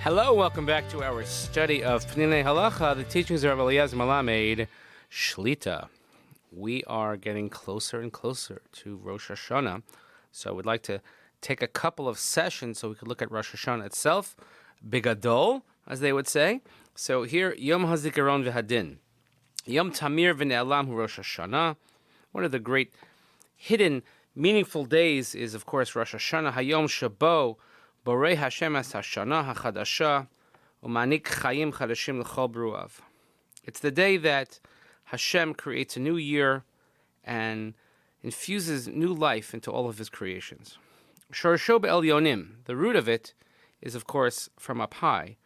Hello, welcome back to our study of Peninei Halacha, the teachings of Rav Eliezer Melamed Shlit. We are getting closer and closer to Rosh Hashanah, so I would like to take a couple of sessions so we could look at Rosh Hashanah itself, Bigadol, as they would say. So here, Yom HaZikaron v'Hadin, Yom Tamir v'Ne'elam hu Rosh Hashanah. One of the great hidden, meaningful days is, of course, Rosh Hashanah, Hayom Shabo, Borei Hashem es Hashanah HaChadasha, Umanik Chayim Chadashim L'chol Bruav. It's the day that Hashem creates a new year and infuses new life into all of his creations. Shorsho be'elyonim, the root of it is, of course, from up high.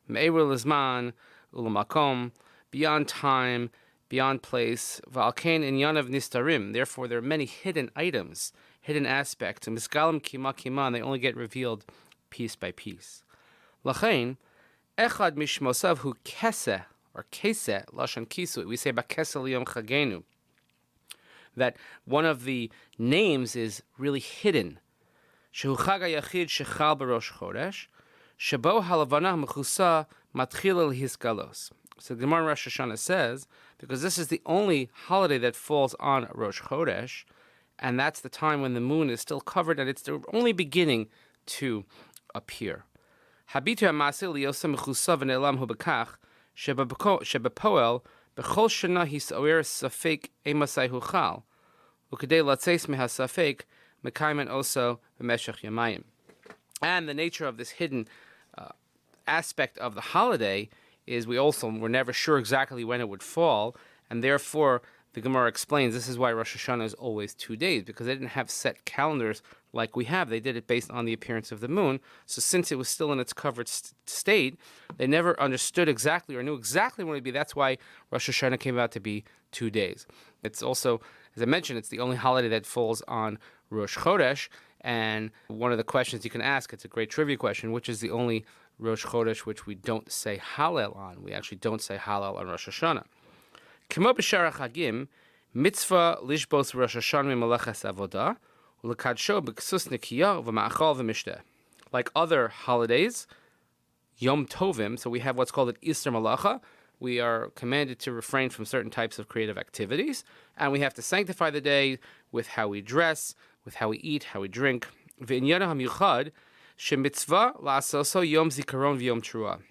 Me'eru l'zman u'l'makom, beyond time, beyond place. V'alkein inyanav nistarim, therefore there are many hidden items, hidden aspects. And misgalim kima kima, and they only get revealed piece by piece. Lachain, echad mishmosav hu keseh, or keseh, lashon kisu. We say bakeseh liyom chagenu, that one of the names is really hidden. Shehu chag hayachid shechal b'rosh chodesh, shebo halavana mechusa matchil hisgalos. So the Gemara Rosh Hashanah says, because this is the only holiday that falls on Rosh Chodesh, and that's the time when the moon is still covered and it's only beginning to appear. Habitu ha'maseh liyosa mechusa v'ne'elam hu b'kach shebepoel b'chol shana hisoer safek emasai huchal u'kedei latzeis mehasafek mekaymen oso b'meshech yamayim. And the nature of this hidden aspect of the holiday is we're never sure exactly when it would fall, and therefore the Gemara explains this is why Rosh Hashanah is always 2 days, because they didn't have set calendars like we have. They did it based on the appearance of the moon. So since it was still in its covered state, they never understood exactly or knew exactly when it would be. That's why Rosh Hashanah came out to be 2 days. It's also, as I mentioned, it's the only holiday that falls on Rosh Chodesh. And one of the questions you can ask, it's a great trivia question, which is the only Rosh Chodesh which we don't say Hallel on. We actually don't say Hallel on Rosh Hashanah. K'mo b'shar ha'chagim, mitzvah lishbos Rosh Hashanah mimalachas avodah, u'lekadsho b'ksus nikiyah v'ma'achal v'mishteh. Like other holidays, Yom Tovim, so we have what's called an Easter Malacha. We are commanded to refrain from certain types of creative activities, and we have to sanctify the day with how we dress, with how we eat, how we drink. V'inyan ha'miuchad, shemitzvah la'asoso yom zikaron v'yom teruah.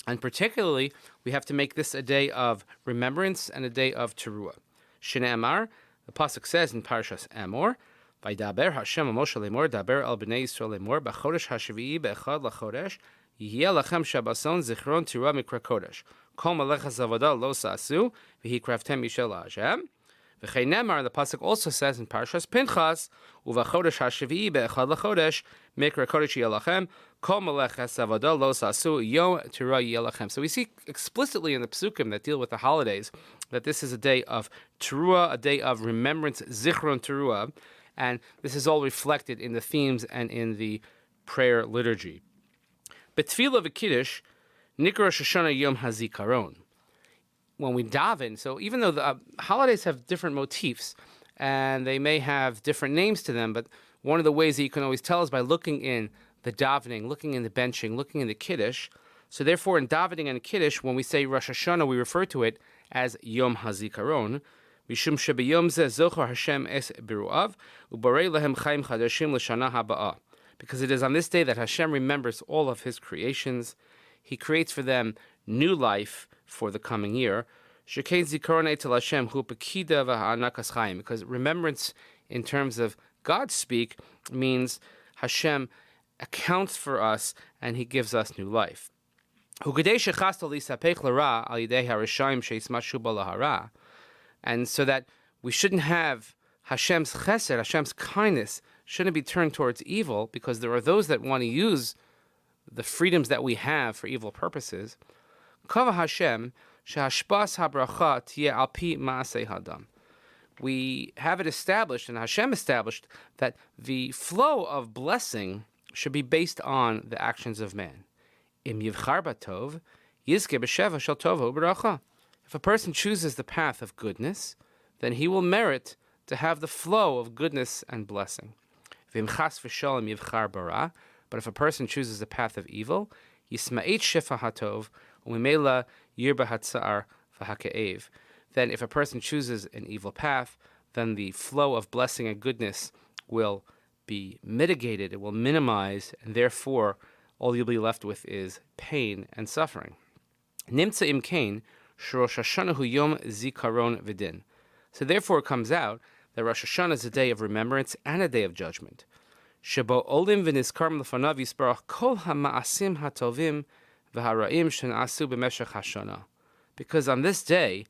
And particularly, we have to make this a day of remembrance and a day of teruah. Shne'emar, the pasuk says in Parashas Emor, "Vaydaber Hashem Moshe lemor, daber al bnei Yisrael lemor, b'chodesh hashvi'i be'echad lachodesh, yihyeh lachem shabason zichron teruah mikra kodesh. Kol malechas avodah lo sa'asu, v'hikraftem mishel Hashem." V'chein nemar, the pasuk also says in Parashas Pinchas, "Uvachodesh hashvi'i be'echad lachodesh, mikra kodesh yihyeh lachem, kol malechas avodah lo sa'asu, yom teruah yihyeh lachem." So we see explicitly in the psukim that deal with the holidays that this is a day of teruah, a day of remembrance, zichron teruah, and this is all reflected in the themes and in the prayer liturgy. B'tfilah v'kiddush, nikra Rosh Hashanah Yom HaZikaron. When we daven, so even though the holidays have different motifs and they may have different names to them, but one of the ways that you can always tell is by looking in the davening, looking in the benching, looking in the kiddush. So therefore, in davening and kiddush, when we say Rosh Hashanah, we refer to it as Yom HaZikaron. Mishum shebiyom zeh zochar Hashem es biruav ubarei lehem chayim chadashim l'shana haba'ah. Because it is on this day that Hashem remembers all of his creations. He creates for them new life for the coming year. Shekein zikaron etel Hashem hu pekida v'ha'anakas chayim. Because remembrance in terms of God speak means Hashem accounts for us and he gives us new life. Hu gedei shechasta lisapech l'ra al yidei harishayim sheismashu ba lahara. And so that we shouldn't have Hashem's chesed, Hashem's kindness, shouldn't be turned towards evil, because there are those that want to use the freedoms that we have for evil purposes. Kava Hashem shehashpas habracha tiye al pi ma'aseh hadam. We have it established, and Hashem established, that the flow of blessing should be based on the actions of man. Im yivchar batov, yizke b'sheva shel tova u'beracha. If a person chooses the path of goodness, then he will merit to have the flow of goodness and blessing. V'im chas v'shalom yivchar bara. But if a person chooses the path of evil, Yisma'et shefa hatov, umimela yirba hatzar v'haka'ev. Then if a person chooses an evil path, then the flow of blessing and goodness will be mitigated, it will minimize, and therefore all you'll be left with is pain and suffering. Nimtza im kain, Rosh Hashanah hu yom zikaron v'din. So therefore it comes out that Rosh Hashanah is a day of remembrance and a day of judgment. Shebo olim v'nizkarim l'fanav yisbarach kol ha'ma'asim hatovim v'hara'im shen'asu b'meshech hashana. Because on this day,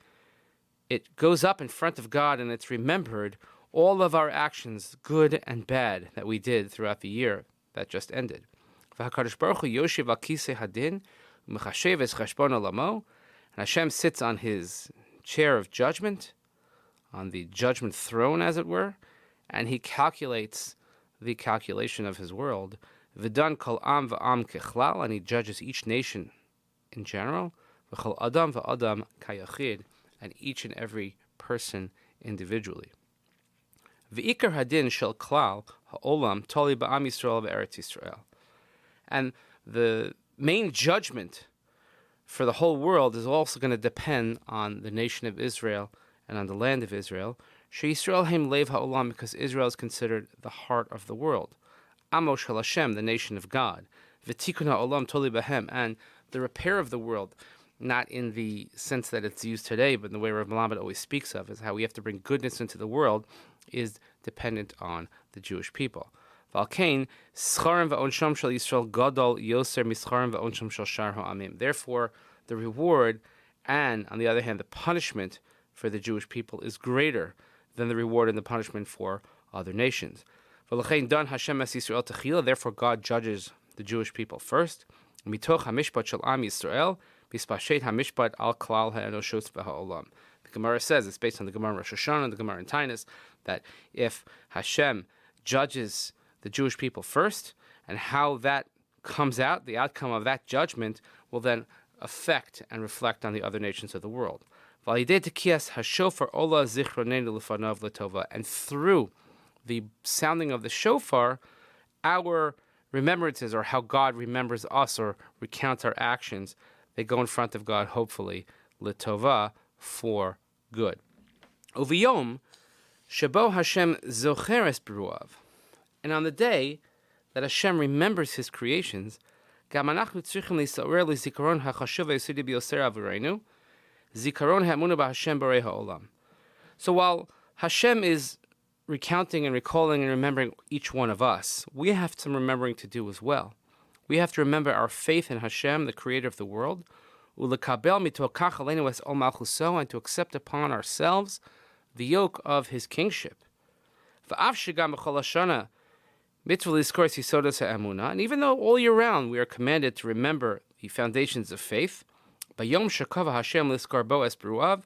it goes up in front of God and it's remembered all of our actions, good and bad, that we did throughout the year that just ended. V'hakadosh baruch hu yoshiv al kisei hadin u'mechashev es cheshbon olamo, and Hashem sits on his chair of judgment, on the judgment throne, as it were, and he calculates the calculation of his world. V'dan kol am v'am kechlal, and he judges each nation in general. V'chol adam v'adam kayachid, and each and every person individually. V'ikar hadin shel klal ha'olam toli ba'am Yisrael v'eretz Yisrael. And the main judgment for the whole world is also going to depend on the nation of Israel and on the land of Israel. She'Yisrael heim lev ha'olam, because Israel is considered the heart of the world. Amo shel Hashem, the nation of God. V'tikun ha'olam toli b'hem, and the repair of the world, not in the sense that it's used today, but in the way Rav Melamed always speaks of, is how we have to bring goodness into the world, is dependent on the Jewish people. Therefore, the reward and, on the other hand, the punishment for the Jewish people is greater than the reward and the punishment for other nations. Therefore, God judges the Jewish people first. The Gemara says, it's based on the Gemara in Rosh Hashanah and the Gemara in Tainus, that if Hashem judges the Jewish people first, and how that comes out, the outcome of that judgment will then affect and reflect on the other nations of the world. And through the sounding of the shofar, our remembrances, or how God remembers us or recounts our actions, they go in front of God, hopefully, l'tova, for good. Uviyom shebo Hashem zocheres beruav. And on the day that Hashem remembers His creations, gam anachnu tzrichim lisarer lizikaron hachashuv yesudi biyoser avureinu, zikaron ha'emuna b'Hashem borei ha'olam. So while Hashem is recounting and recalling and remembering each one of us, we have some remembering to do as well. We have to remember our faith in Hashem, the creator of the world, ulekabel mitokach aleinu es ol malchuso, and to accept upon ourselves the yoke of His kingship. V'av shegam b'chol hashana mitzvah lizkor yisodos ha'emunah, and even though all year round we are commanded to remember the foundations of faith, bayom shekava Hashem lizkor bo es beruav,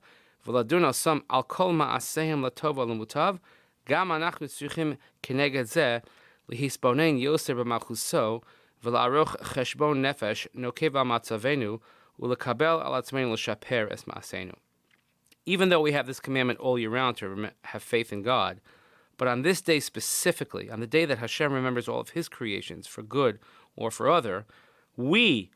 v'ladun osam al kol ma'asehem latov u'lemutav, gam anachnu tzrichim keneged zeh lihisbonein yoser b'malchuso, v'la'aroch cheshbon nefesh nokev al matzavenu u'lekabel al atzmeinu l'shaper es ma'asenu. Even though we have this commandment all year round to have faith in God, but on this day specifically, on the day that Hashem remembers all of His creations for good or for other, we,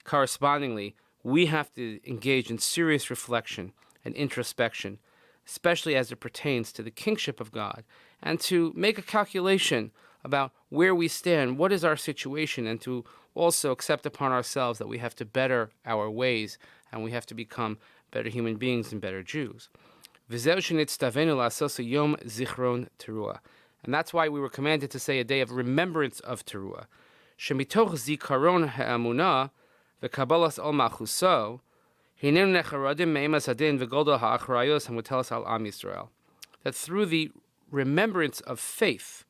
correspondingly, we have to engage in serious reflection and introspection, especially as it pertains to the kingship of God, and to make a calculation about where we stand, what is our situation, and to also accept upon ourselves that we have to better our ways, and we have to become better human beings and better Jews. And that's why we were commanded to say a day of remembrance of Teruah. Shemitoch zikaron ha'amunah v'kabalas al machuso hinenu necharadim me'emas hadin v'golda ha'achrayos hamutelas al am Yisrael. That through the remembrance of faith,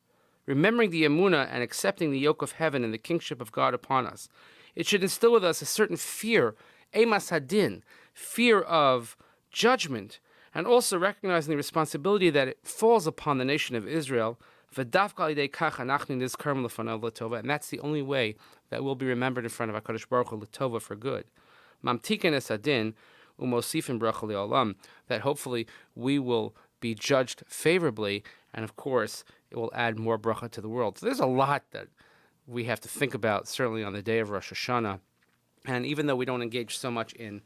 remembering the emunah and accepting the yoke of heaven and the kingship of God upon us, it should instill with us a certain fear, emas hadin, fear of judgment, and also recognizing the responsibility that it falls upon the nation of Israel. And that's the only way that we'll be remembered in front of HaKadosh Baruch Hu l'tova, for good. That hopefully we will be judged favorably, and of course it will add more bracha to the world. So there's a lot that we have to think about, certainly on the day of Rosh Hashanah, And even though we don't engage so much in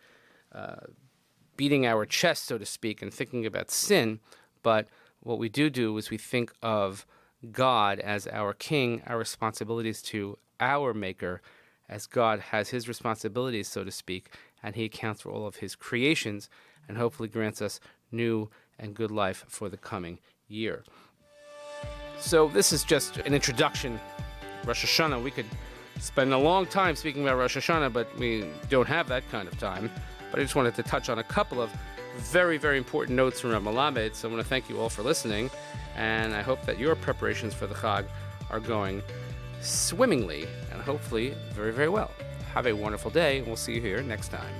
beating our chest, so to speak, and thinking about sin, but what we do is we think of God as our king, our responsibilities to our maker, as God has his responsibilities, so to speak, and he accounts for all of his creations and hopefully grants us new and good life for the coming year. So this is just an introduction. Rosh Hashanah, we could spend a long time speaking about Rosh Hashanah, but we don't have that kind of time. But I just wanted to touch on a couple of very, very important notes from Rav Melamed. So I want to thank you all for listening, and I hope that your preparations for the Chag are going swimmingly and hopefully very, very well. Have a wonderful day, and we'll see you here next time.